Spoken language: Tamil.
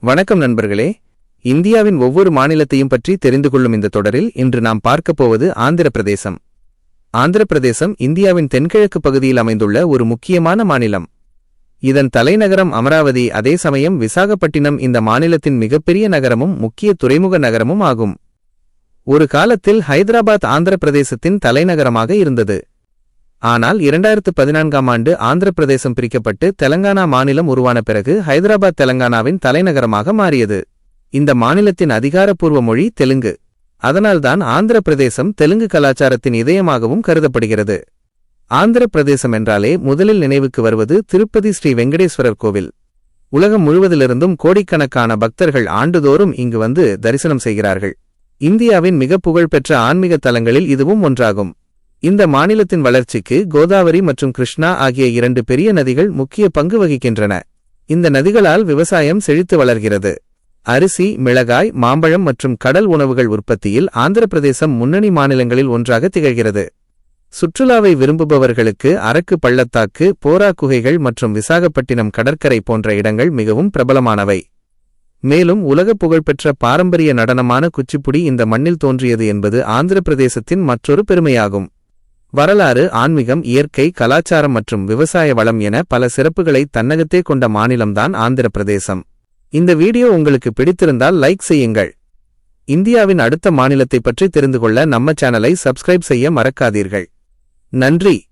வணக்கம் நண்பர்களே. இந்தியாவின் ஒவ்வொரு மாநிலத்தையும் பற்றி தெரிந்து கொள்ளும் இந்த தொடரில் இன்று நாம் பார்க்கப் போவது ஆந்திர பிரதேசம். ஆந்திர பிரதேசம் இந்தியாவின் தென்கிழக்கு பகுதியில் அமைந்துள்ள ஒரு முக்கியமான மாநிலம். இதன் தலைநகரம் அமராவதி, அதே சமயம் விசாகப்பட்டினம் இந்த மாநிலத்தின் மிகப்பெரிய நகரமும் முக்கிய துறைமுக நகரமும் ஆகும். ஒரு காலத்தில் ஹைதராபாத் ஆந்திர பிரதேசத்தின் தலைநகரமாக இருந்தது. ஆனால் 2014ஆம் ஆண்டு ஆந்திர பிரதேசம் பிரிக்கப்பட்டு தெலங்கானா மாநிலம் உருவான பிறகு ஹைதராபாத் தெலங்கானாவின் தலைநகரமாக மாறியது. இந்த மாநிலத்தின் அதிகாரப்பூர்வ மொழி தெலுங்கு. அதனால்தான் ஆந்திர பிரதேசம் தெலுங்கு கலாச்சாரத்தின் இதயமாகவும் கருதப்படுகிறது. ஆந்திர பிரதேசம் என்றாலே முதலில் நினைவுக்கு வருவது திருப்பதி ஸ்ரீ வெங்கடேஸ்வரர் கோவில். உலகம் முழுவதிலிருந்தும் கோடிக்கணக்கான பக்தர்கள் ஆண்டுதோறும் இங்கு வந்து தரிசனம் செய்கிறார்கள். இந்தியாவின் மிக புகழ்பெற்ற ஆன்மீக தலங்களில் இதுவும் ஒன்றாகும். இந்த மாநிலத்தின் வளர்ச்சிக்கு கோதாவரி மற்றும் கிருஷ்ணா ஆகிய இரண்டு பெரிய நதிகள் முக்கிய பங்கு வகிக்கின்றன. இந்த நதிகளால் விவசாயம் செழித்து வளர்கிறது. அரிசி, மிளகாய், மாம்பழம் மற்றும் கடல் உணவுகள் உற்பத்தியில் ஆந்திர பிரதேசம் முன்னணி மாநிலங்களில் ஒன்றாக திகழ்கிறது. சுற்றுலாவை விரும்புபவர்களுக்கு அரக்கு பள்ளத்தாக்கு, போரா குகைகள் மற்றும் விசாகப்பட்டினம் கடற்கரை போன்ற இடங்கள் மிகவும் பிரபலமானவை. மேலும் உலக புகழ்பெற்ற பாரம்பரிய நடனமான குச்சிப்புடி இந்த மண்ணில் தோன்றியது என்பது ஆந்திர பிரதேசத்தின் மற்றொரு பெருமையாகும். வரலாறு, ஆன்மீகம், இயற்கை, கலாச்சாரம் மற்றும் விவசாய வளம் என பல சிறப்புகளை தன்னகத்தே கொண்ட மாநிலம்தான் ஆந்திர பிரதேசம். இந்த வீடியோ உங்களுக்கு பிடித்திருந்தால் லைக் செய்யுங்கள். இந்தியாவின் அடுத்த மாநிலத்தை பற்றி தெரிந்து கொள்ள நம்ம சேனலை சப்ஸ்கிரைப் செய்ய மறக்காதீர்கள். நன்றி.